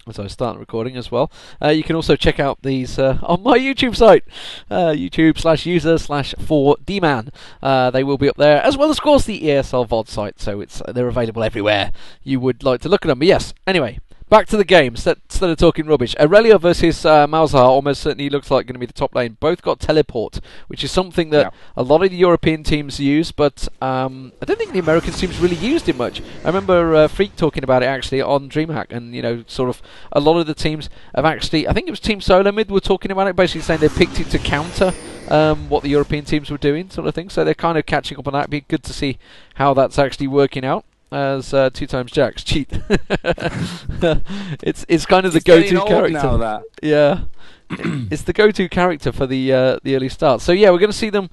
as I start recording as well. You can also check out these on my YouTube site, YouTube/user/for-Deman. They will be up there, as well as, of course, the ESL VOD site, so they're available everywhere you would like to look at them. But yes, anyway, back to the game, instead of talking rubbish. Irelia versus Malz almost certainly looks like going to be the top lane. Both got teleport, which is something that a lot of the European teams use, but I don't think the American teams really used it much. I remember Freak talking about it actually on DreamHack, and sort of a lot of the teams have actually, I think it was Team Solo Mid were talking about it, basically saying they picked it to counter what the European teams were doing, sort of thing. So they're kind of catching up on that. It'd be good to see how that's actually working out. As 2x Jax cheat. It's kind of the go-to character now, that. Yeah. It's the go-to character for the early start. So yeah, we're going to see them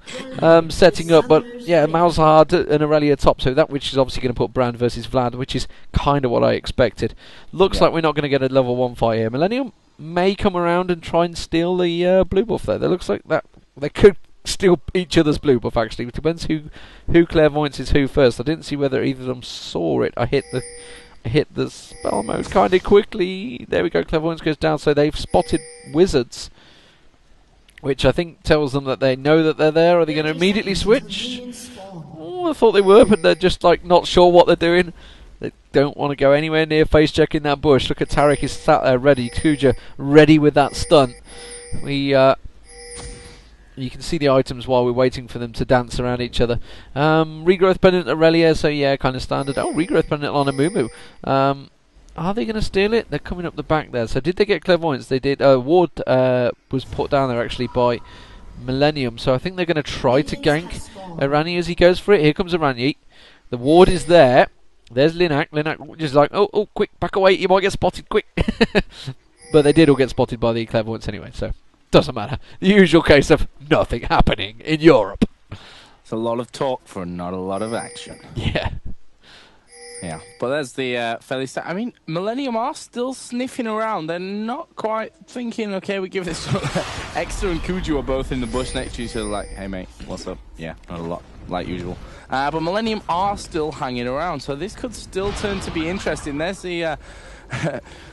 setting up, but yeah, Malz and Irelia top, so that which is obviously going to put Brand versus Vlad, which is kind of what I expected. Looks like we're not going to get a level 1 fight here. Millenium may come around and try and steal the blue buff there. It looks like that they could steal each other's blue buff, actually. It depends who clairvoyance is who first. I didn't see whether either of them saw it. I hit the spell mode kind of quickly. There we go, clairvoyance goes down, so they've spotted wizards, which I think tells them that they know that they're there. Are they going to immediately switch? Oh, I thought they were, but they're just like not sure what they're doing. They don't want to go anywhere near face checking that bush. Look at Taric, is sat there ready. Kuja ready with that stun. You can see the items while we're waiting for them to dance around each other. Regrowth pendant Irelia, so yeah, kind of standard. Oh, regrowth pendant on amumu. Are they going to steal it? They're coming up the back there. So did they get clairvoyance? They did. Ward was put down there actually by Millenium, so I think they're going to try to gank Irani as he goes for it. Here comes Irani. The ward is there. There's Linak. Linak just like, oh, quick, back away. You might get spotted, quick. But they did all get spotted by the clairvoyance anyway, so doesn't matter. The usual case of nothing happening in Europe. It's a lot of talk for not a lot of action. Yeah. Yeah, but there's the fairly... I mean, Millenium are still sniffing around. They're not quite thinking, okay, we give this... Extra and Kuju are both in the bush next to each other like, hey, mate, what's up? Yeah, not a lot, like usual. But Millenium are still hanging around, so this could still turn to be interesting. There's the...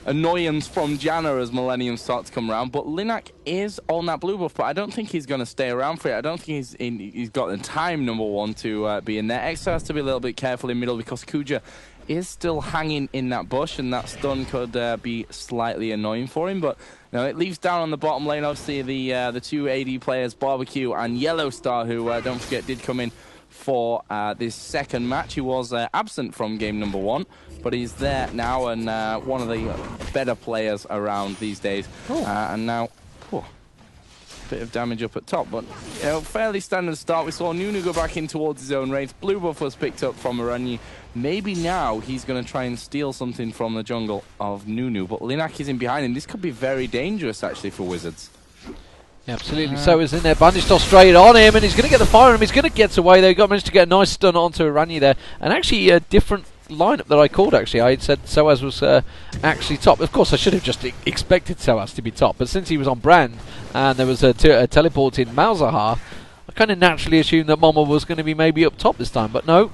annoyance from Janna as Millenium start to come around, but Linak is on that blue buff, but I don't think he's going to stay around for it. I don't think he's got the time, number one, to be in there. Extra has to be a little bit careful in middle because Kuja is still hanging in that bush, and that stun could be slightly annoying for him, but it leaves down on the bottom lane, obviously, the two AD players, Barbecue and Yellow Star, who, don't forget, did come in for this second match. He was absent from game number 1, but he's there now, and one of the better players around these days. And now, bit of damage up at top, but fairly standard start. We saw Nunu go back in towards his own range. Blue buff was picked up from Irelia. Maybe now he's going to try and steal something from the jungle of Nunu, but Linak is in behind him. This could be very dangerous, actually, for Wizards. Yeah, absolutely. So is in there. Bandage toss straight on him, and he's going to get the fire on him. He's going to get away there. Managed to get a nice stun onto Irelia there, and actually a different lineup that I called. Actually, I had said Soaz was actually top. Of course, I should have just expected Soaz to be top, but since he was on Brand and there was a teleport in Malzahar, I kind of naturally assumed that Momo was going to be maybe up top this time. But no,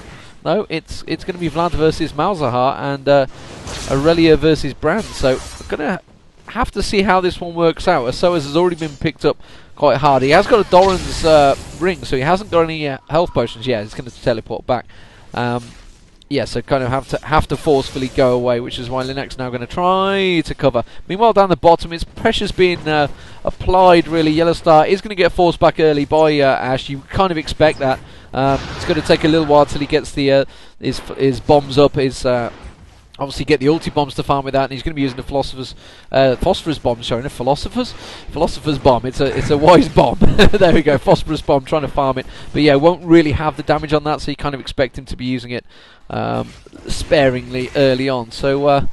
it's going to be Vlad versus Malzahar and Irelia versus Brand. So we're going to have to see how this one works out, as Soaz has already been picked up quite hard. He has got a Doran's ring, so he hasn't got any health potions yet. He's going to teleport back. Yeah, so kind of have to forcefully go away, which is why Linak's now going to try to cover. Meanwhile, down the bottom, it's pressure's being applied, really. Yellow Star is going to get forced back early by Ashe. You kind of expect that. It's going to take a little while till he gets the his bombs up, his... obviously get the ulti bombs to farm with that, and he's going to be using the phosphorus bomb, philosopher's bomb. It's a wise bomb. There we go, phosphorus bomb, trying to farm it, but yeah, won't really have the damage on that, so you kind of expect him to be using it sparingly early on. So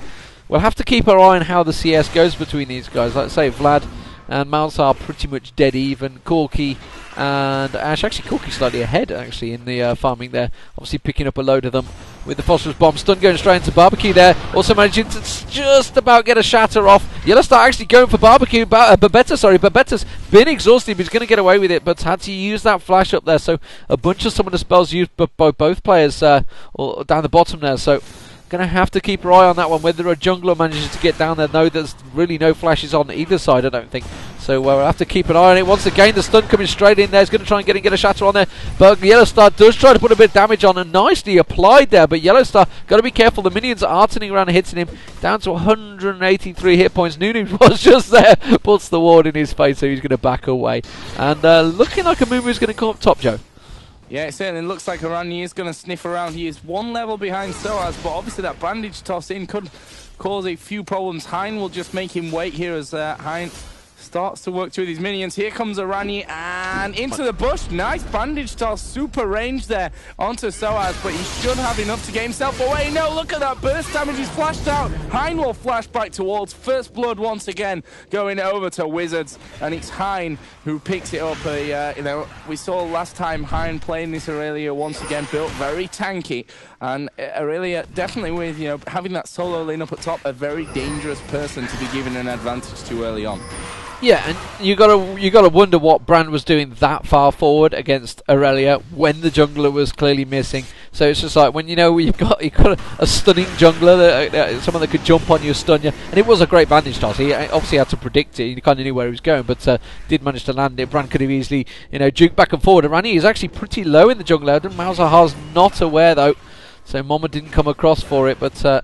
we'll have to keep our eye on how the CS goes between these guys. Like I say, Vlad and malz are pretty much dead even. Corki and Ashe, actually Corki slightly ahead actually in the farming there, obviously picking up a load of them with the phosphorus bomb. Stun going straight into Barbecue there, also managing to just about get a shatter off. Yellow Star actually going for Barbecue, Babetta's been exhausted, but he's going to get away with it, but had to use that flash up there, so a bunch of some of the spells used by both players or down the bottom there, so Going to have to keep our eye on that one. Whether a jungler manages to get down there, no, there's really no flashes on either side, I don't think. So we'll have to keep an eye on it. Once again, the stun coming straight in there. He's going to try and get a shatter on there. But Yellowstar does try to put a bit of damage on, and nicely applied there. But Yellowstar, got to be careful. The minions are turning around and hitting him. Down to 183 hit points. Nunu was just there. Puts the ward in his face, so he's going to back away. And looking like amumu is going to come up top, Joe. Yeah, it certainly looks like Arani is going to sniff around. He is one level behind Soaz, but obviously that bandage toss in could cause a few problems. Hein will just make him wait here as Hein starts to work through these minions. Here comes Arani and into the bush. Nice bandage toss, super range there onto Soaz, but he should have enough to get himself away. No, look at that burst damage. He's flashed out. Hein will flash back towards first blood once again, going over to Wizards, and it's Hein who picks it up. You know, we saw last time Hein playing this irelia once again, built very tanky, and irelia definitely with, you know, having that solo lane up at top, a very dangerous person to be given an advantage too early on. Yeah, and you gotta wonder what Brand was doing that far forward against irelia when the jungler was clearly missing. So it's just like when you've got a stunning jungler, someone that could jump on you, stun you, and it was a great bandage toss. He obviously had to predict it. He kind of knew where he was going, but did manage to land it. Brand could have easily juked back and forward. Rani is actually pretty low in the jungler. Malzahar's not aware though, so Mama didn't come across for it, but.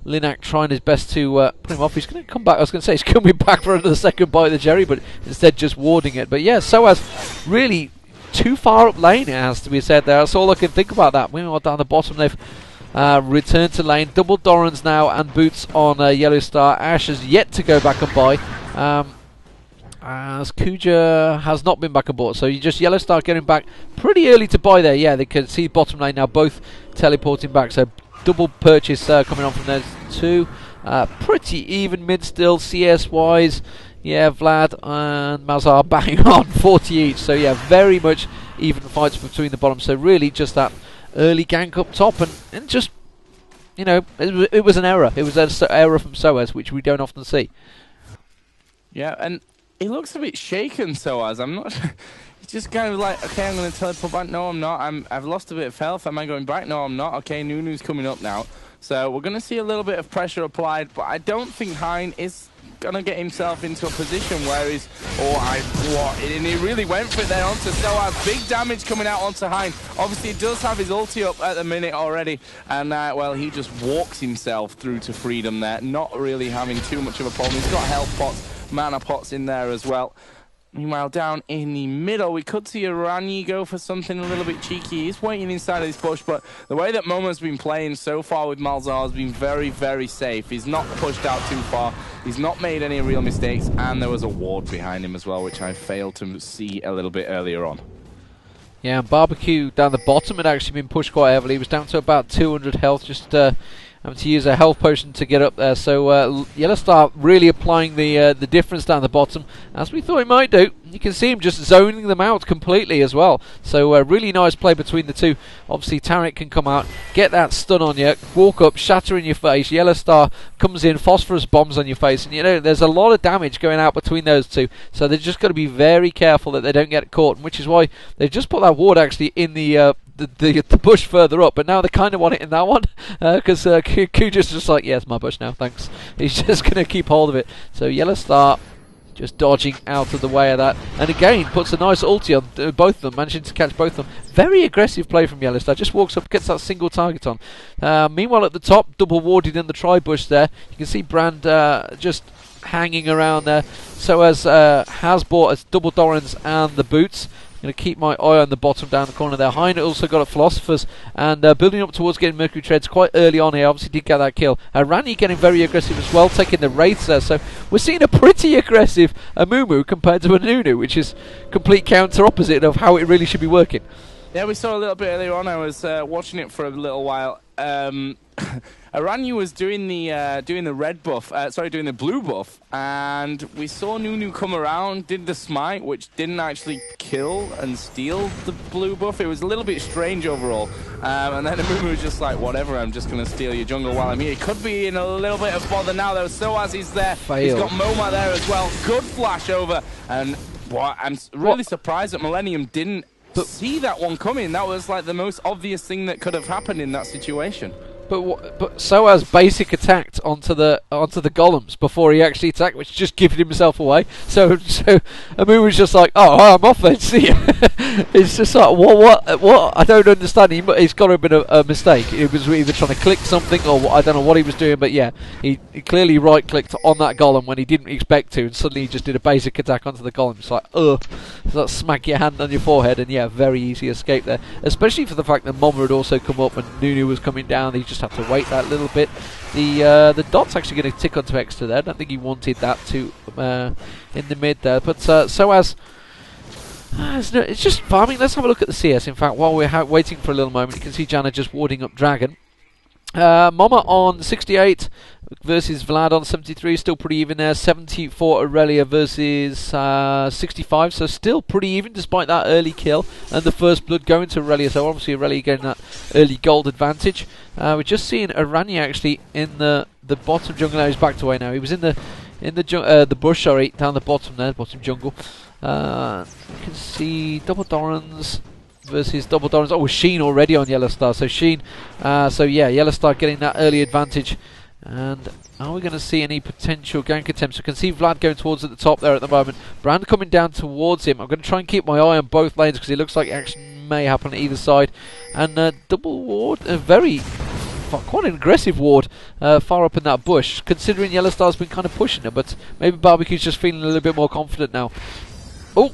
Linak trying his best to put him off. He's going to come back. I was going to say he's coming back for another second bite of the Jerry, but instead just warding it. But yeah, Soaz really too far up lane, it has to be said there. That's all I can think about that. Meanwhile, down the bottom, they've returned to lane. Double Dorans now and boots on Yellowstar. Ashe has yet to go back and buy. As Kuja has not been back and bought, so you just Yellowstar getting back pretty early to buy there. Yeah, they can see bottom lane now, both teleporting back, so double purchase coming on from those two. Pretty even mid still, CS wise. Yeah, Vlad and Mazar bang on 40 each. So yeah, very much even fights between the bottom. So really just that early gank up top, and just, it was an error. It was an error from Soaz, which we don't often see. Yeah, and he looks a bit shaken, Soaz. I'm not sure. He's just kind of like, okay, I'm going to teleport back. No, I'm not. I've lost a bit of health. Am I going back? No, I'm not. Okay, Nunu's coming up now. So we're going to see a little bit of pressure applied, but I don't think Hein is going to get himself into a position where he's... And he really went for it there onto Soaz. Big damage coming out onto Hein. Obviously, he does have his ulti up at the minute already. And, well, he just walks himself through to freedom there, not really having too much of a problem. He's got health pots, mana pots in there as well. Meanwhile, down in the middle, we could see Arani go for something a little bit cheeky. He's waiting inside of this bush, but the way that Momo's been playing so far with Malzahar has been very, very safe. He's not pushed out too far. He's not made any real mistakes, and there was a ward behind him as well, which I failed to see a little bit earlier on. Yeah, and Barbecue down the bottom had actually been pushed quite heavily. He was down to about 200 health, just having to use a health potion to get up there. So Yellowstar really applying the difference down the bottom, as we thought he might do. You can see him just zoning them out completely as well. So really nice play between the two. Obviously Taric can come out, get that stun on you, walk up, shatter in your face. Yellowstar comes in, phosphorus bombs on your face, and there's a lot of damage going out between those two. So they've just got to be very careful that they don't get caught, which is why they've just put that ward actually in the bush further up, but now they kind of want it in that one, because Kuja's just like, yeah, it's my bush now, thanks. He's just going to keep hold of it. So Yellowstar just dodging out of the way of that, and again puts a nice ulti on both of them, managing to catch both of them. Very aggressive play from Yellowstar, just walks up, gets that single target on. Meanwhile at the top, double warded in the tri-bush there. You can see Brand just hanging around there. So as has bought as double Dorans and the boots. Going to keep my eye on the bottom down the corner there. Hein also got a Philosophers, and building up towards getting Mercury Treads quite early on here. Obviously did get that kill. Rani getting very aggressive as well, taking the Wraiths there. So we're seeing a pretty aggressive Amumu compared to a Nunu, which is complete counter opposite of how it really should be working. Yeah, we saw a little bit earlier on. I was watching it for a little while. Aranya was doing the red buff, doing the blue buff, and we saw Nunu come around, did the smite, which didn't actually kill and steal the blue buff. It was a little bit strange overall. And then Amumu was just like, whatever, I'm just going to steal your jungle while I'm here. He could be in a little bit of bother now, though. Soaz is there. He's got Moma there as well. Good flash over. And I'm really surprised that Millenium didn't see that one coming. That was like the most obvious thing that could have happened in that situation. But Soaz basic attacked onto the golems before he actually attacked, which just giving himself away. So Amumu was just like, oh, I'm off then, see ya. It's just like, what? I don't understand. He's got to have been a mistake. He was either trying to click something or I don't know what he was doing. But yeah, he clearly right clicked on that golem when he didn't expect to, and suddenly he just did a basic attack onto the golem. It's like, it's like smack your hand on your forehead, and yeah, very easy escape there. Especially for the fact that Mama had also come up and Nunu was coming down. He just have to wait that little bit. The dot's actually going to tick onto extra there. I don't think he wanted that to in the mid there. But Soaz, it's just farming. Let's have a look at the CS. In fact, while we're waiting for a little moment, you can see Janna just warding up Dragon. Mama on 68 versus Vlad on 73, still pretty even there. 70 for Irelia versus 65, so still pretty even despite that early kill and the first blood going to Irelia. So obviously Irelia getting that early gold advantage. We're just seeing Aranya actually in the bottom jungle. Now he's backed away now. He was in the bush, sorry, down the bottom there, bottom jungle. You can see double Dorans versus double Dorans. Oh, Sheen already on Yellow Star. So Sheen, so yeah, Yellow Star getting that early advantage. And are we going to see any potential gank attempts? We can see Vlad going towards at the top there at the moment. Brand coming down towards him. I'm going to try and keep my eye on both lanes because it looks like action may happen on either side. And double ward, quite an aggressive ward far up in that bush, considering Yellow Star's been kind of pushing it, but maybe Barbecue's just feeling a little bit more confident now. Oh,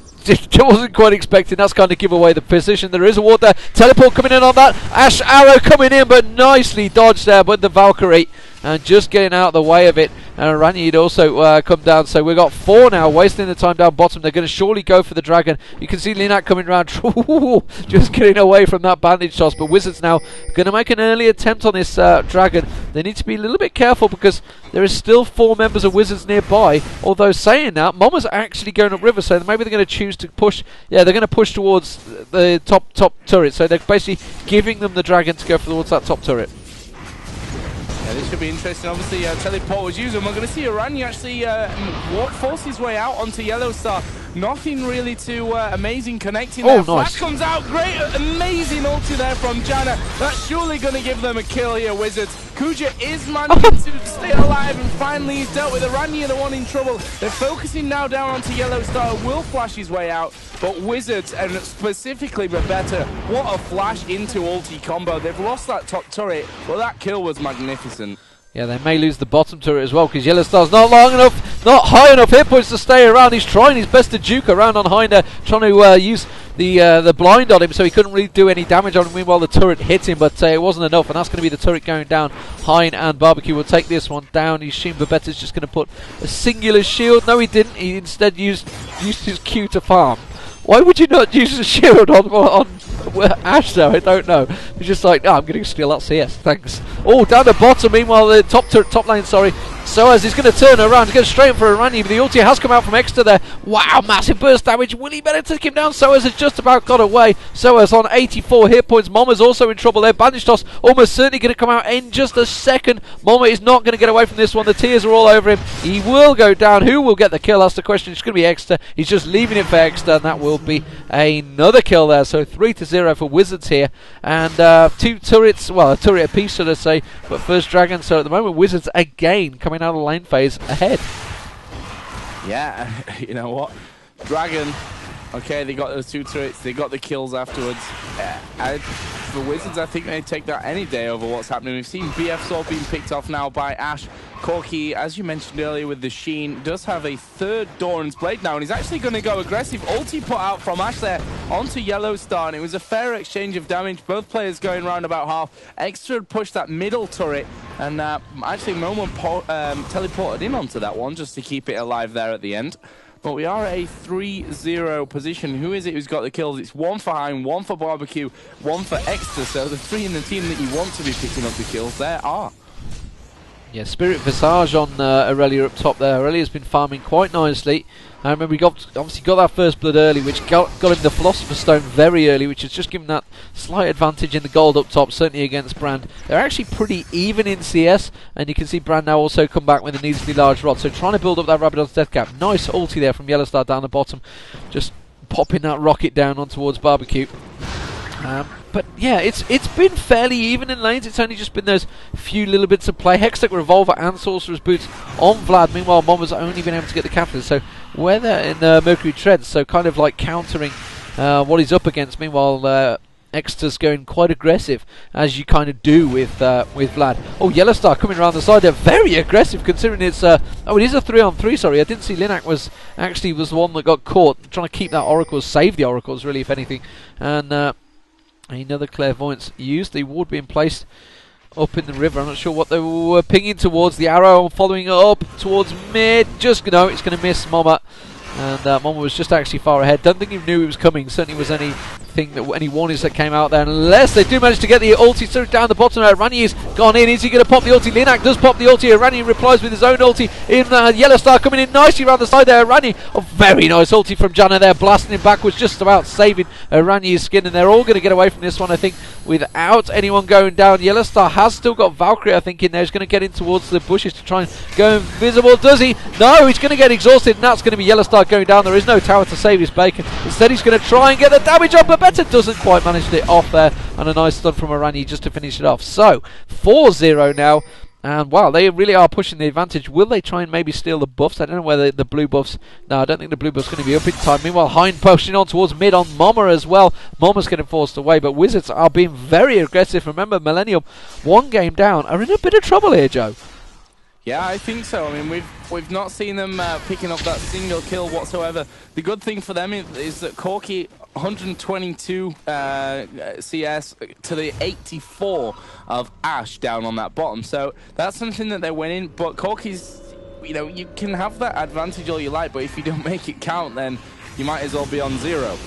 wasn't quite expecting. That's kind of give away the position. There is a ward there. Teleport coming in on that. Ashe arrow coming in, but nicely dodged there by the Valkyrie. And just getting out of the way of it. And Ranyi'd also come down. So we've got 4 now, wasting the time down bottom. They're going to surely go for the dragon. You can see Linak coming around, just getting away from that bandage toss. But Wizards now going to make an early attempt on this dragon. They need to be a little bit careful because there is still 4 members of Wizards nearby. Although saying that, Mama's actually going upriver, so maybe they're going to choose to push. Yeah, they're going to push towards the top turret. So they're basically giving them the dragon to go towards that top turret. Yeah, this should be interesting. Obviously, teleport was used, and we're going to see Aranya actually force his way out onto Yellow Star. Nothing really too amazing connecting there. Flash comes out. Great, amazing ulti there from Janna. That's surely going to give them a kill here, Wizards. Kuja is managing to stay alive, and finally he's dealt with Aranya, the one in trouble. They're focusing now down onto Yellow Star. Will flash his way out, but Wizards, and specifically Rebecca, what a flash into ulti combo. They've lost that top turret, but that kill was magnificent. Yeah, they may lose the bottom turret as well because Yellow Star's not high enough hit points to stay around. He's trying his best to juke around on Hind there, trying to use the blind on him, so he couldn't really do any damage on him. Meanwhile, the turret hit him, but it wasn't enough, and that's going to be the turret going down. Hind and Barbecue will take this one down. He's seen Babetta's just going to put a singular shield. No, he didn't. He instead used his Q to farm. Why would you not use a shield on Ashe though? I don't know. He's just like, I'm going to steal that CS, thanks. Oh, down the bottom, meanwhile the top lane, sorry. Soaz is going to turn around, he's going straight for Aranya, but the ulti has come out from Exeter there. Wow, massive burst damage. Will he better take him down? Soaz has just about got away. Soaz on 84 hit points. Mama's also in trouble there. Bandage toss almost certainly going to come out in just a second. Mama is not going to get away from this one. The tears are all over him. He will go down. Who will get the kill? That's the question. It's going to be Exeter. He's just leaving it for Exeter, and that will be another kill there. So 3-0 for Wizards here, and 2 turrets, well, a turret apiece should I say, but first dragon. So at the moment Wizards again coming out of the lane phase ahead. Yeah, you know what, Dragon, okay, they got those 2 turrets, they got the kills afterwards. For Wizards, I think they take that any day over what's happening. We've seen BF Sword being picked off now by Ashe. Corki, as you mentioned earlier with the Sheen, does have a 3rd Doran's Blade now, and he's actually going to go aggressive. Ulti put out from Ashe there onto Yellow Star, and it was a fair exchange of damage. Both players going around about half. Extra had pushed that middle turret, and actually Moment teleported in onto that one just to keep it alive there at the end. But we are at a 3-0 position. Who is it who's got the kills? It's 1 for Hind, 1 for Barbecue, 1 for Exeter. So the 3 in the team that you want to be picking up the kills there are. Yeah, Spirit Visage on Irelia up top there. Aurelia's been farming quite nicely. I remember he obviously got that first blood early, which got him the Philosopher's Stone very early, which has just given that slight advantage in the gold up top, certainly against Brand. They're actually pretty even in CS, and you can see Brand now also come back with a needlessly large rod. So trying to build up that Rabadon's death cap. Nice ulti there from Yellow Star down the bottom, just popping that rocket down on towards Barbecue. But yeah, it's been fairly even in lanes. It's only just been those few little bits of play. Hextech Revolver and Sorcerer's Boots on Vlad. Meanwhile, Momma's only been able to get the captain. So where they're in Mercury Treads, so kind of like countering what he's up against. Meanwhile, Exeter's going quite aggressive, as you kind of do with Vlad. Oh, Yellow Star coming around the side. They're very aggressive, considering it's it is a 3-on-3. Sorry, I didn't see Linak was the one that got caught, trying to keep that Oracles, save the Oracles, really, if anything. And another Clairvoyance used. The ward being placed up in the river. I'm not sure what they were pinging towards. The arrow following it up towards mid. Just no, it's going to miss Momma. And Momma was just actually far ahead. Don't think he knew it was coming. Certainly was any warnings that came out there. Unless they do manage to get the ulti through down the bottom. Ranyi's gone in. Is he going to pop the ulti? Linak does pop the ulti. Ranyi replies with his own ulti. In Yellow Star coming in nicely around the side there. Ranyi, a very nice ulti from Janna there, blasting him backwards, just about saving Ranyi's skin. And they're all going to get away from this one, I think, without anyone going down. Yellow Star has still got Valkyrie, I think, in there. He's going to get in towards the bushes to try and go invisible. Does he? No, he's going to get exhausted, and that's going to be Yellow Star going down. There is no tower to save his bacon. Instead, he's going to try and get the damage up, but Better doesn't quite manage to get it off there, and a nice stun from Ranyi just to finish it off. So 4-0 now, and wow, they really are pushing the advantage. Will they try and maybe steal the buffs? I don't know whether the blue buffs. No, I don't think the blue buff's going to be up in time. Meanwhile, Hind pushing on towards mid on Momma as well. Momma's getting forced away, but Wizards are being very aggressive. Remember, Millenium, one game down, are in a bit of trouble here, Joe. Yeah, I think so. I mean, we've not seen them picking up that single kill whatsoever. The good thing for them is that Corki 122 CS to the 84 of Ashe down on that bottom. So that's something that they're winning. But Corki's, you can have that advantage all you like, but if you don't make it count, then you might as well be on 0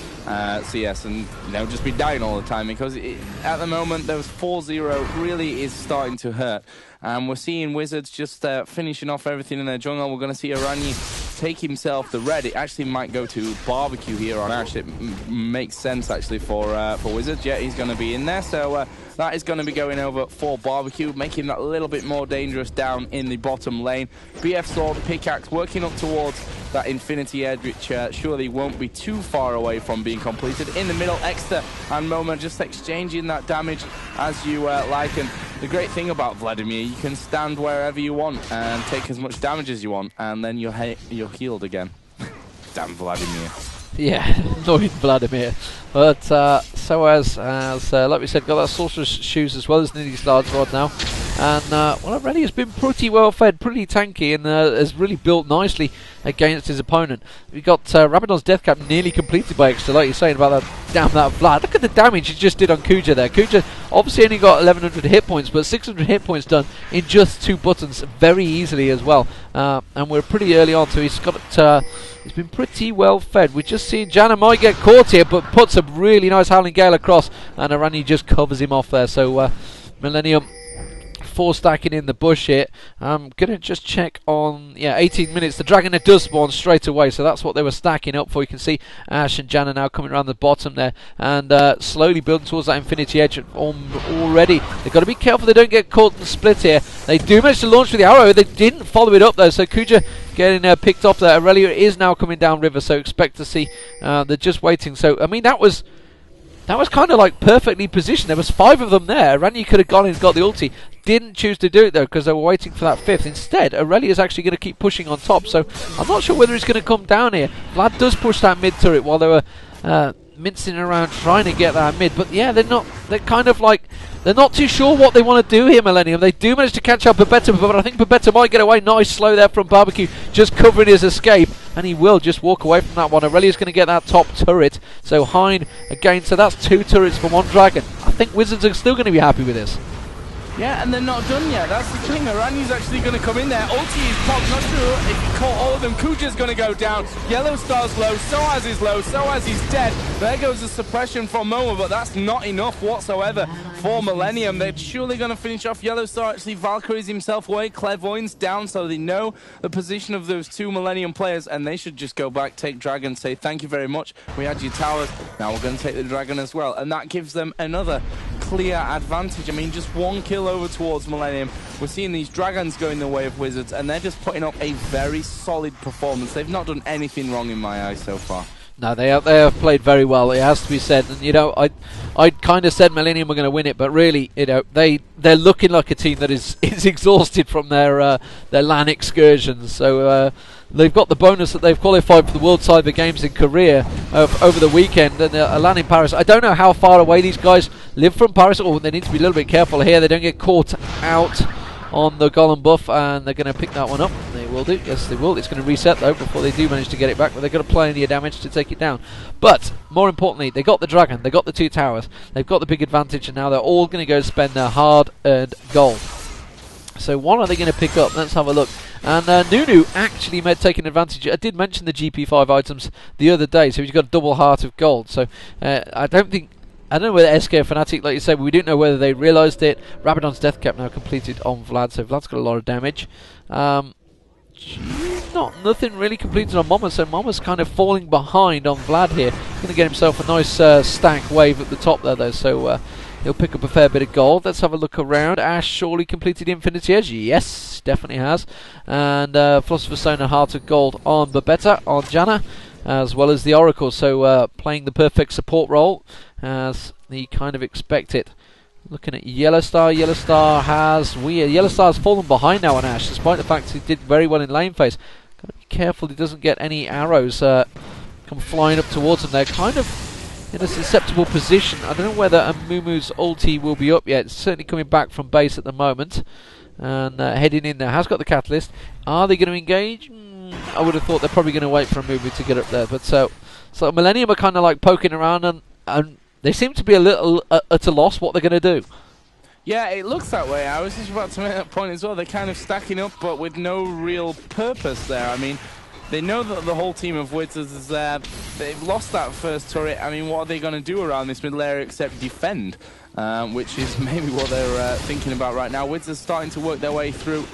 CS and just be dying all the time, because at the moment those 4-0 really is starting to hurt. We're seeing Wizards just finishing off everything in their jungle. We're going to see Ranyi take himself the red. It actually might go to barbecue here on Ashe. It makes sense actually for Wizards. Yeah, he's going to be in there. So that is going to be going over for barbecue, making that a little bit more dangerous down in the bottom lane. BF Sword, Pickaxe working up towards that Infinity Edge, which surely won't be too far away from being completed. In the middle, Exeter and Moma just exchanging that damage as you like. And the great thing about Vladimir, you can stand wherever you want and take as much damage as you want, and then you're healed again. Damn Vladimir. Yeah, annoying Vladimir. But so as like we said, got that Sorcerer's Shoes as well as Niddy's Slard's Rod now. And well, Irelia has been pretty well fed, pretty tanky, and has really built nicely against his opponent. We got Rabadon's Death Cap nearly completed by Exeter, like you're saying about that. Damn that Vlad! Look at the damage he just did on Kuja there. Kuja obviously only got 1100 hit points, but 600 hit points done in just 2 buttons, very easily as well. And we're pretty early on, so he's got he's been pretty well fed. We're just seeing Janna might get caught here, but puts a really nice Howling Gale across, and Ranyi just covers him off there. So Millenium 4 stacking in the bush here. I'm going to just check on, 18 minutes. The Dragon does spawn straight away, so that's what they were stacking up for. You can see Ashe and Janna now coming around the bottom there, and slowly building towards that Infinity Edge already. They've got to be careful they don't get caught and split here. They do manage to launch with the arrow. They didn't follow it up though, so Kuja getting picked off there. Irelia is now coming down river, so expect to see they're just waiting. So, I mean, that was kind of like perfectly positioned. There was 5 of them there. Ranyi could have gone and got the ulti. Didn't choose to do it though, because they were waiting for that 5th. Instead, Irelia is actually going to keep pushing on top. So I'm not sure whether he's going to come down here. Vlad does push that mid turret while they were mincing around trying to get that mid. But yeah, they're kind of like, they're not too sure what they want to do here, Millenium. They do manage to catch up Babetta, but I think Babetta might get away. Nice slow there from Barbecue, just covering his escape, and he will just walk away from that one. Irelia's going to get that top turret, so Hind again, so that's 2 turrets for 1 dragon. I think Wizards are still going to be happy with this. Yeah, and they're not done yet. That's the thing. Ranyi's actually going to come in there. Ulti is popped. Not sure if he caught all of them. Kuja's going to go down. Yellow Star's low. So as is low. So as he's dead. There goes the suppression from Momo, but that's not enough whatsoever for Millenium. They're surely going to finish off Yellow Star. Actually, Valkyries himself away. Clairvoyance down, so they know the position of those 2 Millenium players, and they should just go back, take Dragon, say thank you very much. We had your towers. Now we're going to take the Dragon as well, and that gives them another clear advantage. I mean, just 1 kill over towards Millenium. We're seeing these Dragons going the way of Wizards, and they're just putting up a very solid performance. They've not done anything wrong in my eyes so far. No, they have played very well. It has to be said, and I kind of said Millenium were going to win it, but really, they're looking like a team that is exhausted from their LAN excursions. So they've got the bonus that they've qualified for the World Cyber Games in Korea over the weekend, and a LAN in Paris. I don't know how far away these guys live from Paris. Or they need to be a little bit careful here. They don't get caught out on the golem buff, and they're going to pick that one up. They will do. Yes, they will. It's going to reset, though, before they do manage to get it back, but they've got to apply any damage to take it down. But, more importantly, they got the dragon, they got the 2 towers, they've got the big advantage, and now they're all going to go spend their hard-earned gold. So what are they going to pick up? Let's have a look. And Nunu actually taking advantage. I did mention the GP5 items the other day, so he's got a double heart of gold. So I don't know whether SK or Fnatic, like you said, we don't know whether they realised it. Rabadon's death cap now completed on Vlad, so Vlad's got a lot of damage. Nothing really completed on Mama, so Mama's kind of falling behind on Vlad here. Going to get himself a nice stack wave at the top there, though, so he'll pick up a fair bit of gold. Let's have a look around. Ashe surely completed Infinity Edge. Yes, definitely has. And Philosopher's Stone and Heart of Gold on Babetta, on Janna, as well as the Oracle. So playing the perfect support role, as you kind of expect it. Looking at Yellowstar, Yellowstar has fallen behind now on Ashe, despite the fact he did very well in lane phase. Got to be careful he doesn't get any arrows come flying up towards him. They're kind of in a susceptible position. I don't know whether Amumu's ulti will be up yet. It's certainly coming back from base at the moment, and heading in there. Has got the catalyst. Are they going to engage? I would have thought they're probably going to wait for Amumu to get up there. But so Millenium are kind of like poking around, and they seem to be a little at a loss what they're going to do. Yeah, it looks that way. I was just about to make that point as well. They're kind of stacking up, but with no real purpose there. I mean, they know that the whole team of Wizards is there. They've lost that first turret. I mean, what are they going to do around this middle area except defend? Which is maybe what they're thinking about right now. Wizards starting to work their way through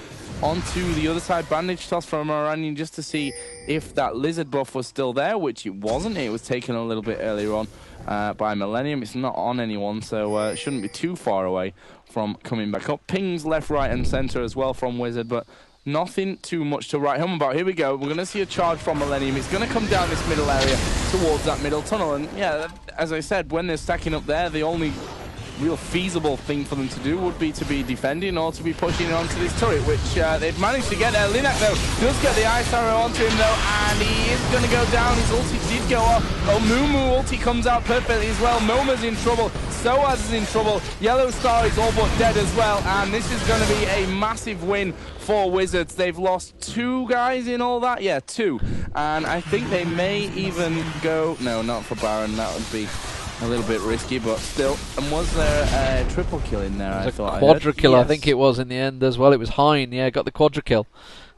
onto the other side. Bandage toss from Iranian just to see if that lizard buff was still there, which it wasn't. It was taken a little bit earlier on by Millenium. It's not on anyone, so it shouldn't be too far away from coming back up. Pings left, right, and center as well from Wizard, but nothing too much to write home about. Here we go. We're going to see a charge from Millenium. It's going to come down this middle area towards that middle tunnel. And yeah, as I said, when they're stacking up there, the only real feasible thing for them to do would be to be defending or to be pushing onto this turret, which they've managed to get there. Linak, though, does get the ice arrow onto him, though, and he is going to go down. His ulti did go off. Amumu ulti comes out perfectly as well. Moma's in trouble. Soaz is in trouble. Yellow Star is all but dead as well, and this is going to be a massive win for Wizards. They've lost 2 guys in all that. Yeah, 2. And I think they may even go... No, not for Baron. That would be a little bit risky, but still. And was there a triple kill in there? I thought quadra kill, yes. I think it was in the end as well. It was Hein, yeah, got the quadra kill.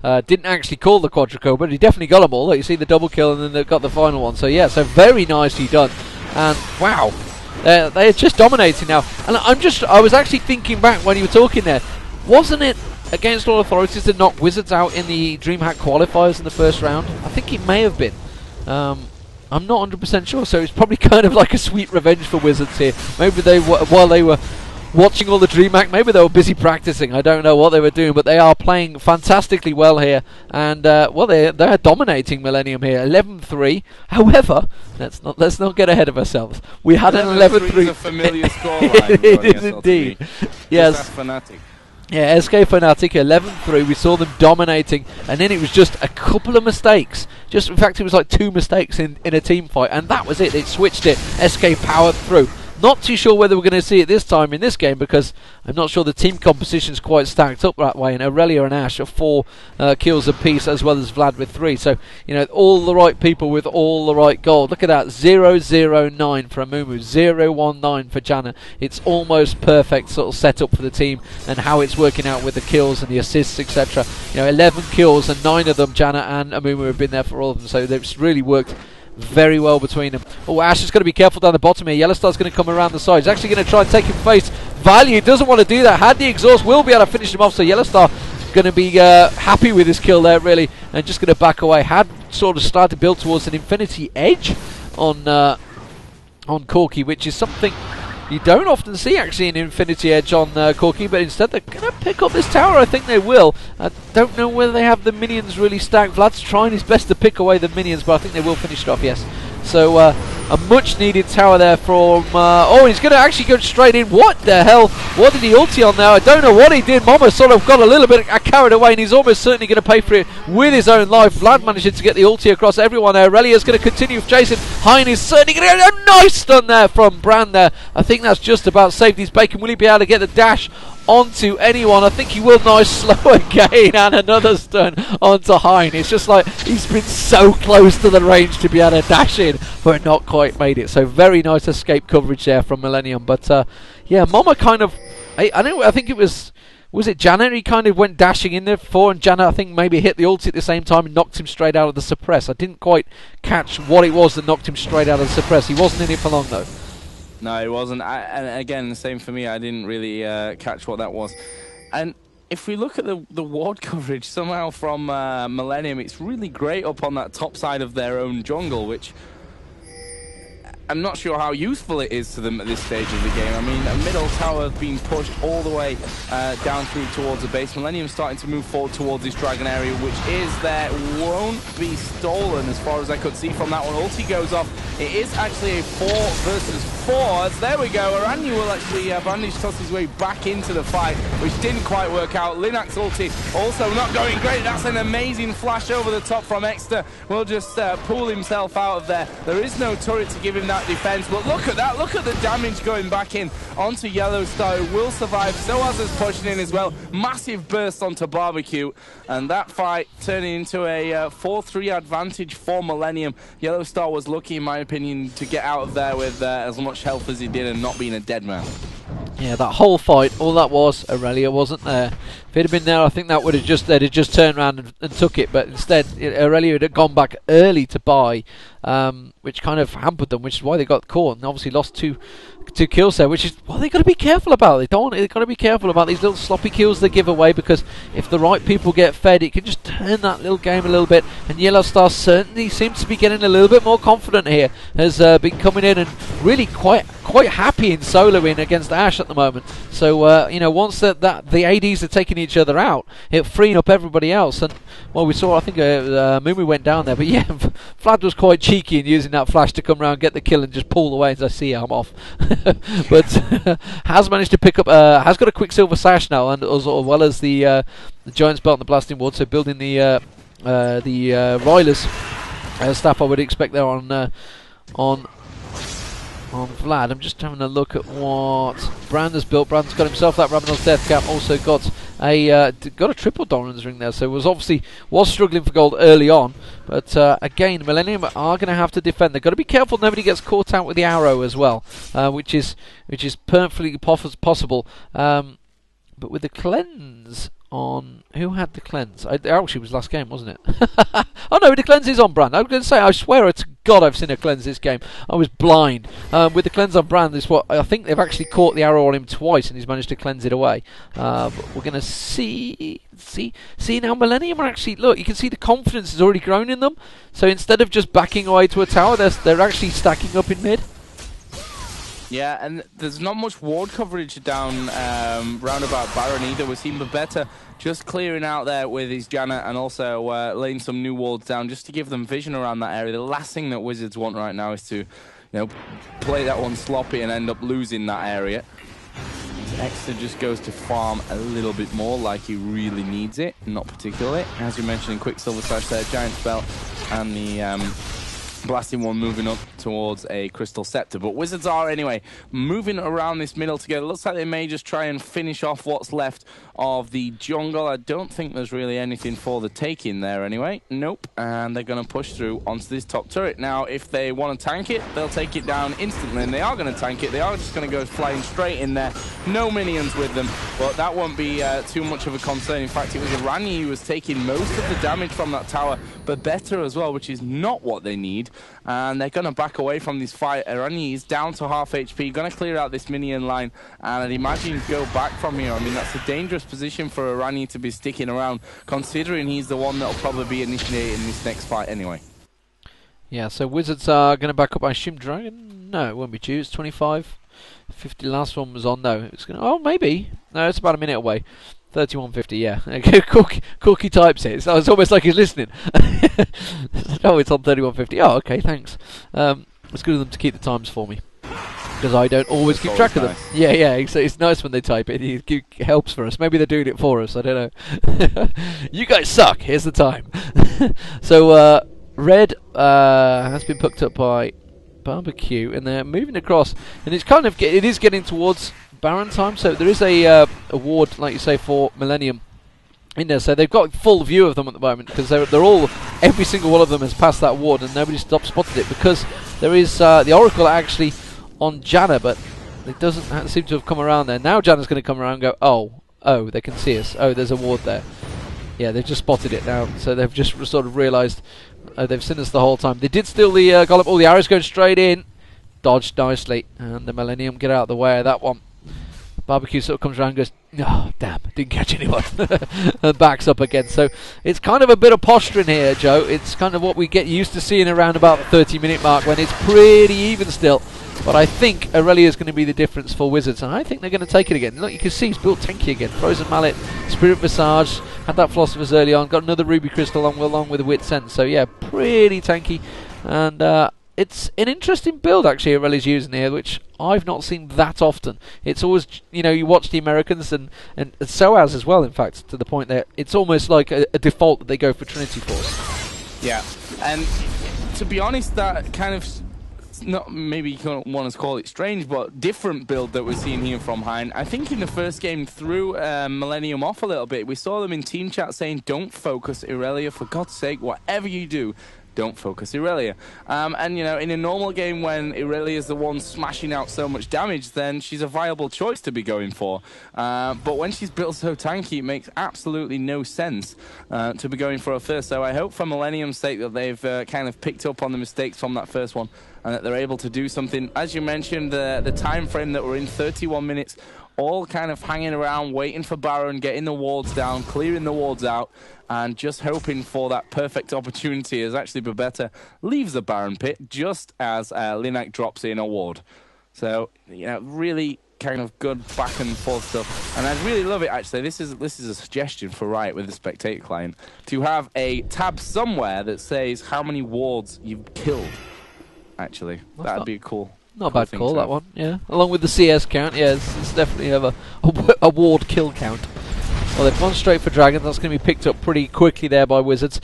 Didn't actually call the quadra kill, but he definitely got them all. Like, you see the double kill, and then they got the final one. So yeah, so very nicely done. And wow, they're just dominating now. And I was actually thinking back when you were talking there. Wasn't it against all authorities to knock Wizards out in the DreamHack qualifiers in the first round? I think it may have been. I'm not 100% sure, so it's probably kind of like a sweet revenge for Wizards here. Maybe while they were watching all the DreamHack, maybe they were busy practicing. I don't know what they were doing, but they are playing fantastically well here. And, well, they're dominating Millenium here, 11-3. However, let's not get ahead of ourselves. We had an 11-3. Is a familiar scoreline. It is indeed. Yes. Fnatic. Yeah, SK Fnatic 11-3. We saw them dominating, and then it was just a couple of mistakes. In fact, it was like 2 mistakes in a team fight, and that was it. It switched it. SK powered through. Not too sure whether we're going to see it this time in this game, because I'm not sure the team composition's quite stacked up that way. And Irelia and Ashe are 4 kills apiece, as well as Vlad with 3. So, you know, all the right people with all the right gold. Look at that, 0-0-9 for Amumu, 0-1-9 for Janna. It's almost perfect sort of setup for the team and how it's working out with the kills and the assists, etc. You know, 11 kills, and 9 of them, Janna and Amumu, have been there for all of them. So it's really worked very well between them. Oh, Ashe is going to be careful down the bottom here. Yellowstar's going to come around the side. He's actually going to try and take him face value. Doesn't want to do that. Had the exhaust, will be able to finish him off. So Yellowstar going to be happy with his kill there, really, and just going to back away. Had sort of started to build towards an Infinity Edge on Corki, which is something you don't often see actually an Infinity Edge on Corki, but instead they're going to pick up this tower. I think they will. I don't know whether they have the minions really stacked. Vlad's trying his best to pick away the minions, but I think they will finish it off, yes. So a much needed tower there from oh, he's going to actually go straight in. What the hell? What did he ulti on there? I don't know what he did. Mama sort of got a little bit carried away, and he's almost certainly going to pay for it with his own life. Vlad managing to get the ulti across everyone there. Irelia's going to continue chasing. Hein is certainly going to get a nice stun there from Brand there. I think that's just about saved his bacon. Will he be able to get the dash onto anyone? I think he will. Nice slow again, and another stun onto Hein. It's just like he's been so close to the range to be able to dash in, but not quite made it. So very nice escape coverage there from Millenium. But yeah, Mama kind of, I think it was it Janna? He kind of went dashing in there for, and Janna I think maybe hit the ulti at the same time and knocked him straight out of the suppress. I didn't quite catch what it was that knocked him straight out of the suppress. He wasn't in it for long though. No, it wasn't. And again, the same for me. I didn't really catch what that was. And if we look at the ward coverage somehow from Millenium, it's really great up on that top side of their own jungle, which I'm not sure how useful it is to them at this stage of the game. I mean, a middle tower being pushed all the way down through towards the base. Millenium starting to move forward towards this dragon area, which is there. Won't be stolen as far as I could see from that one. Ulti goes off. It is actually a 4 versus 4. There we go. Irelia will actually bandage toss his way back into the fight, which didn't quite work out. Linux ulti also not going great. That's an amazing flash over the top from Exeter. Will just pull himself out of there. There is no turret to give him that defense, but look at that. Look at the damage going back in onto Yellow Star, who will survive. Soaz is pushing in as well. Massive burst onto Barbecue, and that fight turning into a 4-3 advantage for Millenium. Yellow Star was lucky, in my opinion, to get out of there with as much health as he did and not being a dead man. Yeah, that whole fight, all that was, Irelia wasn't there. If it had been there, I think that would have they'd have just turned around and took it. But instead, Irelia had gone back early to buy, which kind of hampered them, which is why they got caught and obviously lost two kills there, which is what they've got to be careful about. They've got to be careful about these little sloppy kills they give away, because if the right people get fed, it can just turn that little game a little bit. And Yellow Star certainly seems to be getting a little bit more confident here. Has been coming in and really quite happy in soloing against Ashe at the moment. So you know, once the ADs are taking each other out, it freeing up everybody else. And well, we saw, I think Amumu went down there, but yeah, Vlad was quite cheeky in using that flash to come around, get the kill, and just pull away and say, "See, I'm off." But has managed to pick up, has got a Quicksilver Sash now, and as well as the Giant's Belt and the Blasting Ward. So building the Ryler's staff, I would expect there on Vlad. I'm just having a look at what Brand has built. Brand's got himself that Ravenel's Death Cap. Also got a triple Doran's ring there. So was struggling for gold early on. But again, Millenium are going to have to defend. They've got to be careful nobody gets caught out with the arrow as well, which is perfectly possible. But with the cleanse on, who had the cleanse? Actually, it was last game, wasn't it? Oh no, the cleanse is on Brand. I was going to say, I swear to God, I've seen a cleanse this game. I was blind. With the cleanse on Brand, is what I think they've actually caught the arrow on him twice, and he's managed to cleanse it away. But we're going to see now. Millenium are actually, look, you can see the confidence has already grown in them. So instead of just backing away to a tower, they're actually stacking up in mid. Yeah, and there's not much ward coverage down round about Baron either. We're seeing better just clearing out there with his Janna, and also laying some new wards down just to give them vision around that area. The last thing that Wizards want right now is to, play that one sloppy and end up losing that area. Exeter just goes to farm a little bit more, like he really needs it, not particularly. As you mentioned, Quicksilver Sash there, Giant Spell, and the Blasting one moving up towards a Crystal Scepter. But Wizards are, anyway, moving around this middle together. Looks like they may just try and finish off what's left of the jungle. I don't think there's really anything for the taking there anyway. Nope. And they're going to push through onto this top turret. Now, if they want to tank it, they'll take it down instantly. And they are going to tank it. They are just going to go flying straight in there. No minions with them. But that won't be too much of a concern. In fact, it was Irelia who was taking most of the damage from that tower, but better as well, which is not what they need. And they're going to back away from this fight. Irelia is down to half HP, going to clear out this minion line, and I'd imagine go back from here. I mean, that's a dangerous position for Irelia to be sticking around, considering he's the one that'll probably be initiating this next fight anyway. Yeah, so Wizards are going to back up. I assume Dragon? No, it won't be due. It's 25. 50, last one was on. No, it's going to... Oh, maybe. No, it's about a minute away. 31.50, yeah. Corki types it. So it's almost like he's listening. Oh, it's on 31.50. Oh, okay, thanks. It's good of them to keep the times for me, because I don't always keep track of them. Yeah, yeah, it's nice when they type it. It helps for us. Maybe they're doing it for us, I don't know. You guys suck, here's the time. So, red has been picked up by barbecue, and they're moving across, and it's kind of, it is getting towards Baron time, so there is a ward, like you say, for Millenium in there, so they've got full view of them at the moment, because they're all, every single one of them has passed that ward, and nobody spotted it, because there is the Oracle actually on Janna, but it doesn't seem to have come around there. Now Janna's going to come around and go, oh, they can see us. Oh, there's a ward there. Yeah, they've just spotted it now, so they've just sort of realised they've seen us the whole time. They did steal the Golem. All the arrows going straight in. Dodged nicely, and the Millenium get out of the way of that one. Barbecue sort of comes around and goes, oh, damn, didn't catch anyone. And backs up again. So it's kind of a bit of posturing here, Joe. It's kind of what we get used to seeing around about the 30-minute mark, when it's pretty even still. But I think irelia is going to be the difference for Wizards, and I think they're going to take it again. Look, you can see he's built tanky again. Frozen Mallet, Spirit Visage, had that Philosophers early on, got another Ruby Crystal along with a Wit Sense. So yeah, pretty tanky. And it's an interesting build actually irelia's using here, which I've not seen that often. It's always, you know, you watch the Americans and SOAS as well, in fact, to the point that it's almost like a default that they go for Trinity Force. Yeah, and to be honest, that kind of, not maybe you don't want to call it strange, but different build that we're seeing here from vayne. I think in the first game threw Millenium off a little bit. We saw them in team chat saying, don't focus irelia, for God's sake, whatever you do, don't focus irelia. And, you know, in a normal game when irelia is the one smashing out so much damage, then she's a viable choice to be going for. But when she's built so tanky, it makes absolutely no sense to be going for her first. So I hope for Millenium's sake that they've kind of picked up on the mistakes from that first one, and that they're able to do something. As you mentioned, the time frame that we're in, 31 minutes, all kind of hanging around, waiting for Baron, getting the wards down, clearing the wards out, and just hoping for that perfect opportunity as actually Babetta leaves the Baron pit just as Linak drops in a ward. So, you know, really kind of good back and forth stuff. And I really love it, actually. This is a suggestion for Riot with the Spectator client, to have a tab somewhere that says how many wards you've killed. Actually, that'd be cool. Not a bad call, that one, yeah. Along with the CS count, yeah, it's definitely have a ward kill count. Well, they've gone straight for Dragon. That's going to be picked up pretty quickly there by Wizards.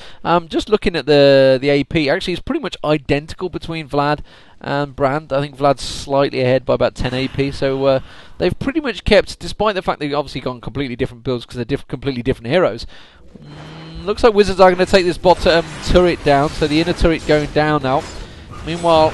Just looking at the AP, actually it's pretty much identical between Vlad and Brand. I think Vlad's slightly ahead by about 10 AP, so they've pretty much kept, despite the fact they've obviously gone completely different builds because they're completely different heroes. Looks like Wizards are going to take this bottom turret down, so the inner turret going down now. Meanwhile,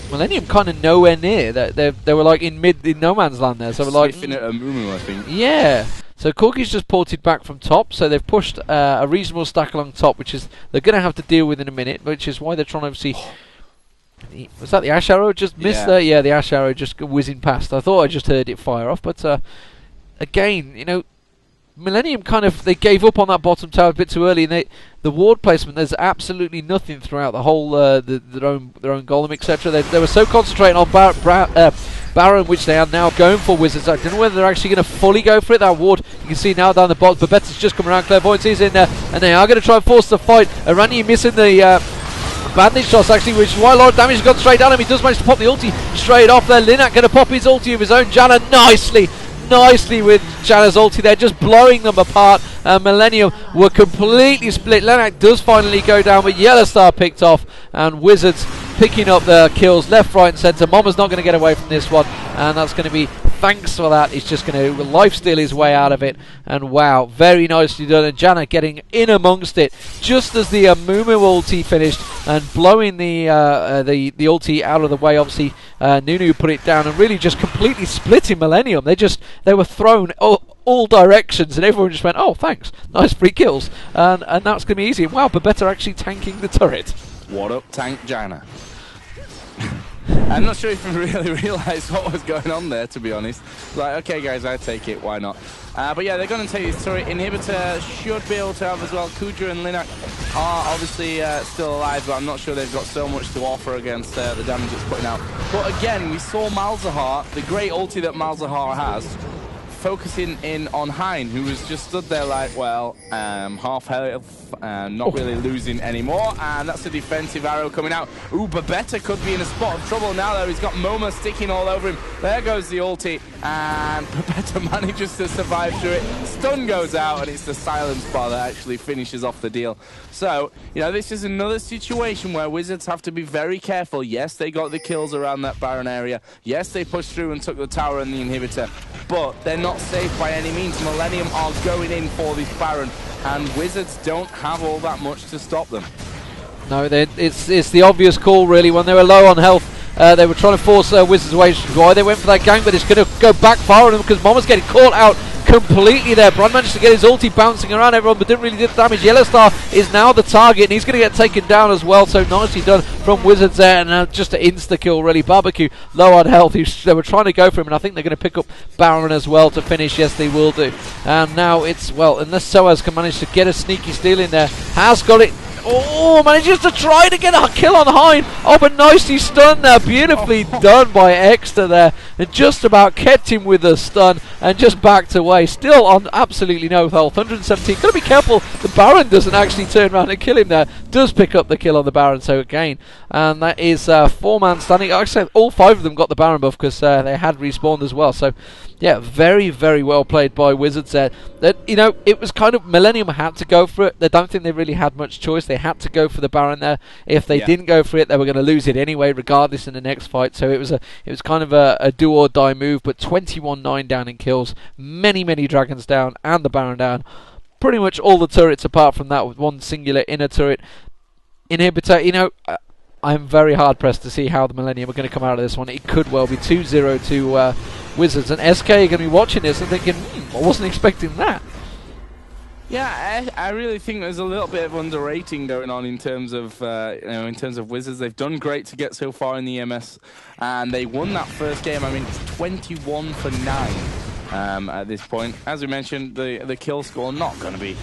Millenium kind of nowhere near. They were like in no man's land there. So we're like at amumu, I think. Yeah. So corki's just ported back from top. So they've pushed a reasonable stack along top, which is they're going to have to deal with in a minute. Which is why they're trying to obviously. Was that the Ashe arrow just missed there? Yeah, the Ashe arrow just whizzing past. I thought I just heard it fire off, but again, you know, Millenium kind of, they gave up on that bottom tower a bit too early, and the ward placement, there's absolutely nothing throughout the whole their own golem, etc. They were so concentrated on Baron, which they are now going for. Wizards, I don't know whether they're actually going to fully go for it. That ward, you can see now down the bottom, Babetta's just come around, Clairvoyance is in there, and they are going to try and force the fight. irelia missing the bandage toss, actually, which is why a lot of damage has gone straight down him. He does manage to pop the ulti straight off there. Linak going to pop his ulti of his own. Janna nicely with Janna's ulti there, just blowing them apart. Millenium were completely split. Linak does finally go down, but Yellow Star picked off, and Wizards picking up the kills left, right and centre. Mama's not going to get away from this one, and that's going to be, thanks for that, he's just going to lifesteal his way out of it. And wow, very nicely done, and Janna getting in amongst it just as the amumu ulti finished and blowing the ulti out of the way. Obviously Nunu put it down and really just completely splitting Millenium. They were thrown all directions, and everyone just went, oh thanks, nice free kills, and that's going to be easy. Wow, Babetta actually tanking the turret. What up, tank Janna? I'm not sure if we really realised what was going on there, to be honest. Like, okay guys, I take it, why not? But yeah, they're going to take this turret. Inhibitor should be able to have as well. Kudra and Linak are obviously still alive, but I'm not sure they've got so much to offer against the damage it's putting out. But again, we saw Malzahar, the great ulti that Malzahar has, focusing in on Hein, who was just stood there like, well, half health, not really losing anymore, and that's a defensive arrow coming out. Ooh, Babetta could be in a spot of trouble now, though. He's got Moma sticking all over him. There goes the ulti, and Babetta manages to survive through it. Stun goes out, and it's the silence bar that actually finishes off the deal. So, you know, this is another situation where Wizards have to be very careful. Yes, they got the kills around that Baron area. Yes, they pushed through and took the tower and the inhibitor, but they're not safe by any means. Millenium are going in for this Baron, and Wizards don't have all that much to stop them. No, it's the obvious call, really. When they were low on health, they were trying to force Wizards away. Why they went for that gank, but it's going to go backfire on them because Moma's getting caught out completely there. Brand managed to get his ulti bouncing around everyone, but didn't really do the damage. Yellowstar is now the target, and he's going to get taken down as well. So nicely done from Wizards there, and just an insta-kill, really. Barbecue low on health. They were trying to go for him, and I think they're going to pick up Baron as well to finish. Yes, they will do. And now it's, well, unless Soaz can manage to get a sneaky steal in there, has got it. Oh, manages to try to get a kill on Hein. Oh, but nicely stunned there. Beautifully done by Exeter there. And just about kept him with a stun and just backed away. Still on absolutely no health. 117. Got to be careful the Baron doesn't actually turn around and kill him there. Does pick up the kill on the Baron. So again, and that is 4-man standing. Actually, all 5 of them got the Baron buff because they had respawned as well. So yeah, very, very well played by Wizards there. That, you know, it was kind of, Millenium had to go for it. I don't think they really had much choice. They had to go for the Baron there. If they didn't go for it, they were going to lose it anyway, regardless in the next fight. So it was kind of a do or die move. But 21-9 down in kills, many dragons down, and the Baron down. Pretty much all the turrets apart from that, with one singular inner turret inhibitor. You know, I'm very hard pressed to see how the Millenium are going to come out of this one. It could well be 2-0 to Wizards, and SK are going to be watching this and thinking, I wasn't expecting that. Yeah, I really think there's a little bit of underrating going on in terms of in terms of Wizards. They've done great to get so far in the EMS, and they won that first game. I mean, it's 21-9 at this point. As we mentioned, the kill score not going to be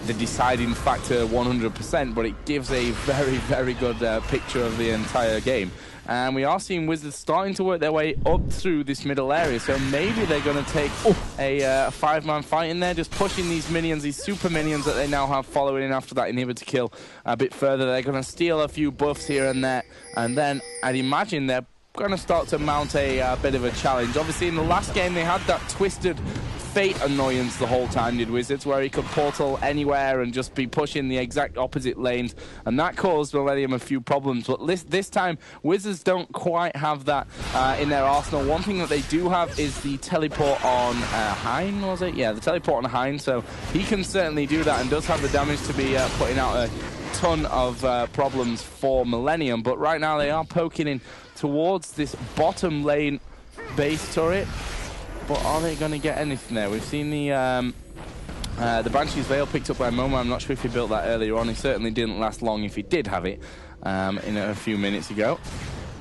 the deciding factor 100%, but it gives a very good picture of the entire game. And we are seeing Wizards starting to work their way up through this middle area, so maybe they're going to take a 5-man fight in there, just pushing these minions, these super minions that they now have following in after that inhibitor kill a bit further. They're going to steal a few buffs here and there, and then I'd imagine they're going to start to mount a bit of a challenge. Obviously, in the last game, they had that twisted fate annoyance the whole time, did Wizards, where he could portal anywhere and just be pushing the exact opposite lanes, and that caused Millenium a few problems. But this time, Wizards don't quite have that in their arsenal. One thing that they do have is the teleport on Hein, was it? Yeah, the teleport on Hein, so he can certainly do that and does have the damage to be putting out a ton of problems for Millenium. But right now, they are poking in towards this bottom lane base turret. But are they going to get anything there? We've seen the Banshee's Veil picked up by Momo. I'm not sure if he built that earlier on. He certainly didn't last long if he did have it in a few minutes ago.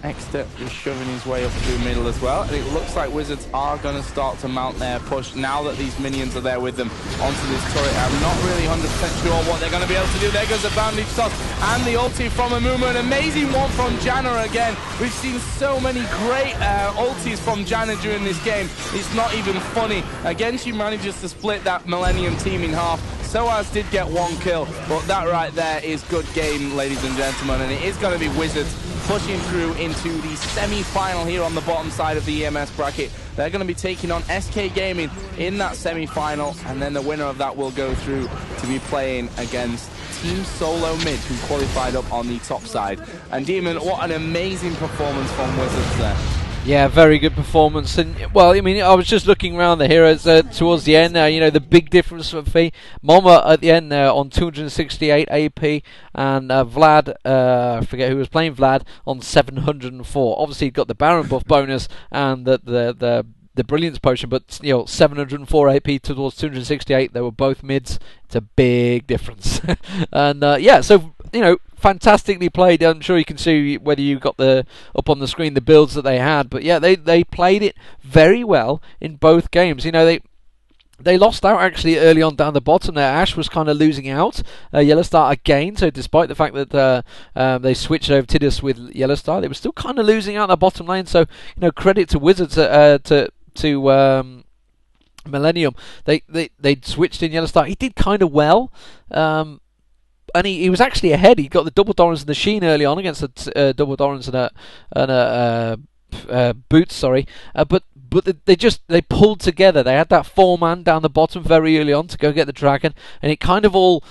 Exeter is shoving his way up through the middle as well, and it looks like Wizards are going to start to mount their push now that these minions are there with them onto this turret. I'm not really 100% sure what they're going to be able to do. There goes the bandage toss and the ulti from Amumu. An amazing one from Janna again. We've seen so many great ultis from Janna during this game. It's not even funny. Again, she manages to split that Millenium team in half. Soaz did get one kill, but that right there is good game, ladies and gentlemen, and it is going to be Wizards pushing through into the semi-final here on the bottom side of the EMS bracket. They're going to be taking on SK Gaming in that semi-final, and then the winner of that will go through to be playing against Team Solo Mid, who qualified up on the top side. And Deman, what an amazing performance from Wizards there. Yeah, very good performance. And, well, I mean, I was just looking around the heroes towards the end there. You know, the big difference for Fee. Moma at the end there on 268 AP, and Vlad, I forget who was playing Vlad, on 704. Obviously, he got the Baron buff bonus and the Brilliance potion, but, you know, 704 AP towards 268. They were both mids. It's a big difference. And, yeah, so, you know, fantastically played. I'm sure you can see whether you got up on the screen the builds that they had, but yeah, they played it very well in both games. You know, they lost out actually early on down the bottom there. Ashe was kind of losing out. Yellowstar again, so despite the fact that they switched over Tidus with Yellowstar, they were still kind of losing out the bottom lane. So, you know, credit to Wizards Millennium, they switched in yellow star. He did kind of well. And he was actually ahead. He got the double Dorans and the Sheen early on against the double Dorans and a Boots, sorry. But they pulled together. They had that 4-man down the bottom very early on to go get the dragon, and it kind of all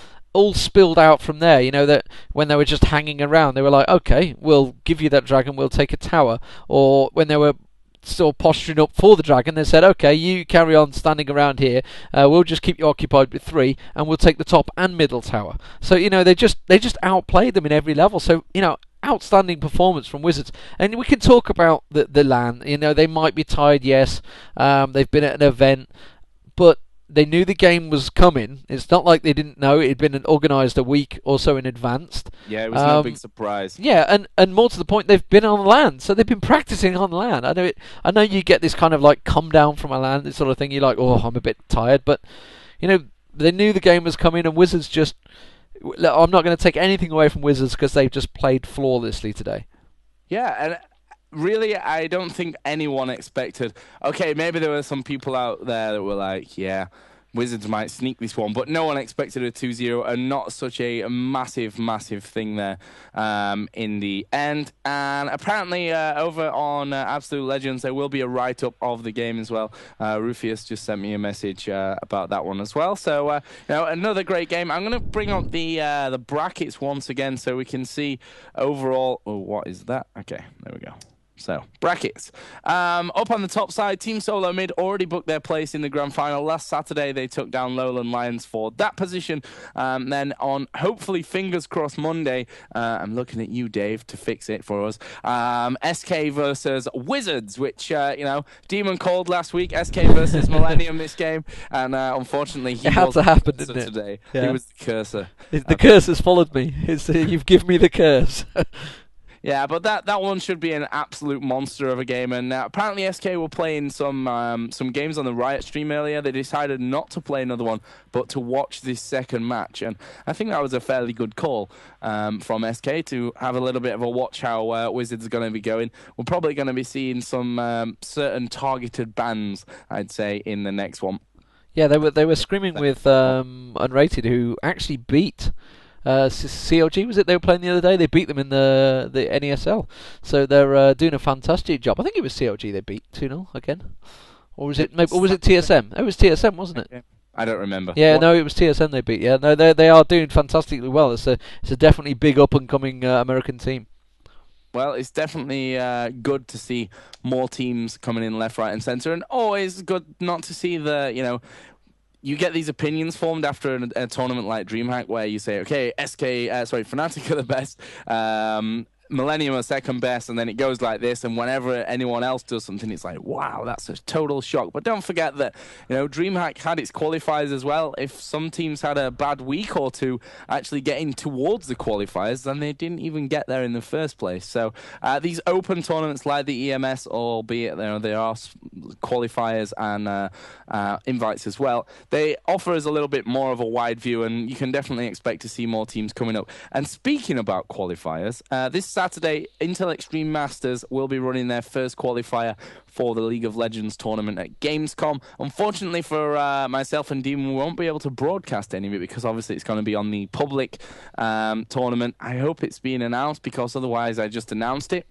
spilled out from there. You know, that when they were just hanging around, they were like, okay, we'll give you that dragon, we'll take a tower. Or when they were still posturing up for the dragon, they said, okay, you carry on standing around here, we'll just keep you occupied with 3 and we'll take the top and middle tower. So, you know, they just outplayed them in every level. So, you know, outstanding performance from Wizards. And we can talk about the LAN. You know, they might be tired, yes, they've been at an event, but they knew the game was coming. It's not like they didn't know. It had been organised a week or so in advance. Yeah, it was no big surprise. Yeah, and more to the point, they've been on LAN, so they've been practicing on LAN. I know you get this kind of like come down from a LAN, this sort of thing. You're like, oh, I'm a bit tired, but you know, they knew the game was coming, and Wizards just. I'm not going to take anything away from Wizards because they've just played flawlessly today. Yeah, and really, I don't think anyone expected. Okay, maybe there were some people out there that were like, yeah, Wizards might sneak this one, but no one expected a 2-0 and not such a massive, massive thing there in the end. And apparently over on Absolute Legends, there will be a write-up of the game as well. Rufius just sent me a message about that one as well. So, you know, another great game. I'm going to bring up the brackets once again so we can see overall. Oh, what is that? Okay, there we go. So, brackets. Up on the top side, Team Solo Mid already booked their place in the grand final. Last Saturday, they took down Lowland Lions for that position. Then on, hopefully, fingers crossed, Monday, I'm looking at you, Dave, to fix it for us. SK versus Wizards, which, you know, Deman called last week. SK versus Millennium this game. And unfortunately, he had to happen, didn't it? Today. Yeah. He was the cursor. The curse has followed me. You've given me the curse. Yeah, but that one should be an absolute monster of a game. And apparently SK were playing some games on the Riot stream earlier. They decided not to play another one, but to watch this second match. And I think that was a fairly good call from SK to have a little bit of a watch how Wizards are going to be going. We're probably going to be seeing some certain targeted bans, I'd say, in the next one. Yeah, they were screaming with Unrated, who actually beat CLG, was it they were playing the other day? They beat them in the NESL. So they're doing a fantastic job. I think it was CLG they beat 2-0 again. Or was it TSM? It was TSM, wasn't it? Okay. I don't remember. Yeah, no, it was TSM they beat. Yeah, no, they are doing fantastically well. It's a definitely big up and coming American team. Well, it's definitely good to see more teams coming in left, right, and centre, and always good not to see you get these opinions formed after a tournament like DreamHack where you say, okay, Fnatic are the best, Millennium are second best, and then it goes like this, and whenever anyone else does something, it's like, wow, that's a total shock. But don't forget that, you know, DreamHack had its qualifiers as well. If some teams had a bad week or two actually getting towards the qualifiers, then they didn't even get there in the first place. So these open tournaments like the EMS, albeit there are qualifiers and invites as well, they offer us a little bit more of a wide view, and you can definitely expect to see more teams coming up. And speaking about qualifiers, this Saturday, Intel Extreme Masters will be running their first qualifier for the League of Legends tournament at Gamescom. Unfortunately for myself and Deman, we won't be able to broadcast any of it because obviously it's going to be on the public tournament. I hope it's being announced because otherwise I just announced it.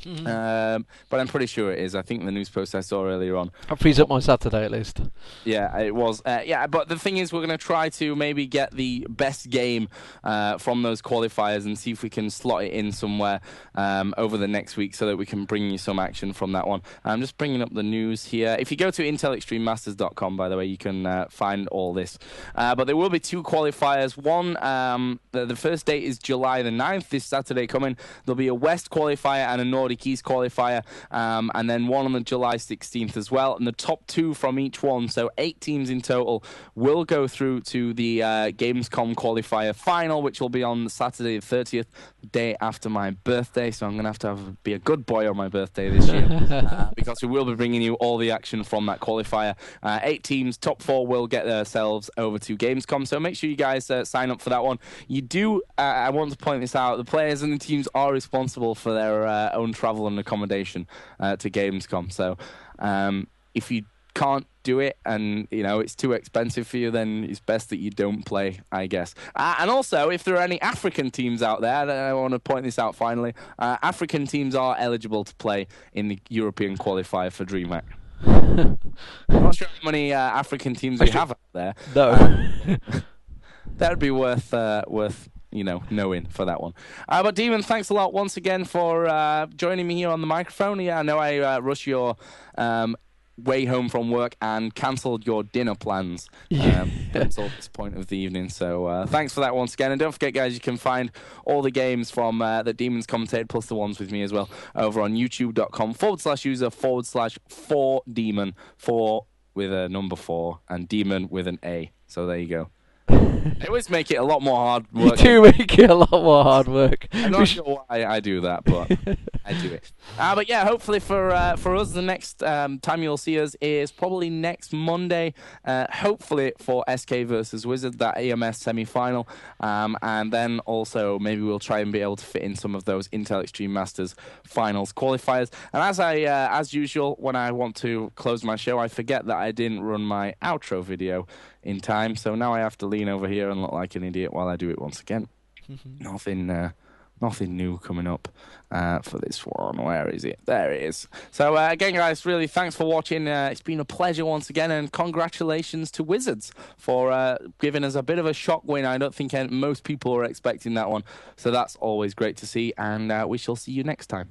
Mm-hmm. But I'm pretty sure it is. I think the news post I saw earlier on. That frees up my Saturday at least. Yeah, it was. Yeah, but the thing is, we're going to try to maybe get the best game from those qualifiers and see if we can slot it in somewhere over the next week so that we can bring you some action from that one. I'm just bringing up the news here. If you go to intelextrememasters.com, by the way, you can find all this. But there will be 2 qualifiers. One, the first date is July the 9th, this Saturday coming. There'll be a West qualifier and a Nordic East qualifier, and then one on the July 16th as well. And the top 2 from each one, so 8 teams in total, will go through to the Gamescom qualifier final, which will be on Saturday the 30th, the day after my birthday. So I'm going to have to be a good boy on my birthday this year because we will be bringing you all the action from that qualifier. 8 teams, top 4 will get themselves over to Gamescom. So make sure you guys sign up for that one. You do, I want to point this out, the players and the teams are responsible for their own travel and accommodation to Gamescom. So if you can't do it and, you know, it's too expensive for you, then it's best that you don't play, I guess. And also, if there are any African teams out there, I want to point this out finally, African teams are eligible to play in the European qualifier for DreamHack. I'm not sure how many African teams we have out there. No. That would be worth you know, knowing for that one. But Deman, thanks a lot once again for joining me here on the microphone. Yeah, I know I rushed your way home from work and cancelled your until this point of the evening. So thanks for that once again. And don't forget, guys, you can find all the games from the Demons commentated, plus the ones with me as well, over on youtube.com/user/4Deman, 4 with a number 4 and Deman with an A. So there you go. I always make it a lot more hard work. You do make it a lot more hard work. I'm not sure why I do that, but I do it. But yeah, hopefully for us, the next time you'll see us is probably next Monday. Hopefully for SK versus Wizard, that EMS semi-final. And then also maybe we'll try and be able to fit in some of those Intel Extreme Masters finals qualifiers. And as usual, when I want to close my show, I forget that I didn't run my outro video in time, so now I have to lean over here and look like an idiot while I do it once again. Nothing new coming up for this one. Where is it? There it is. So again, guys, really thanks for watching. It's been a pleasure once again, and congratulations to Wizards for giving us a bit of a shock win. I don't think most people were expecting that one, so that's always great to see, and we shall see you next time.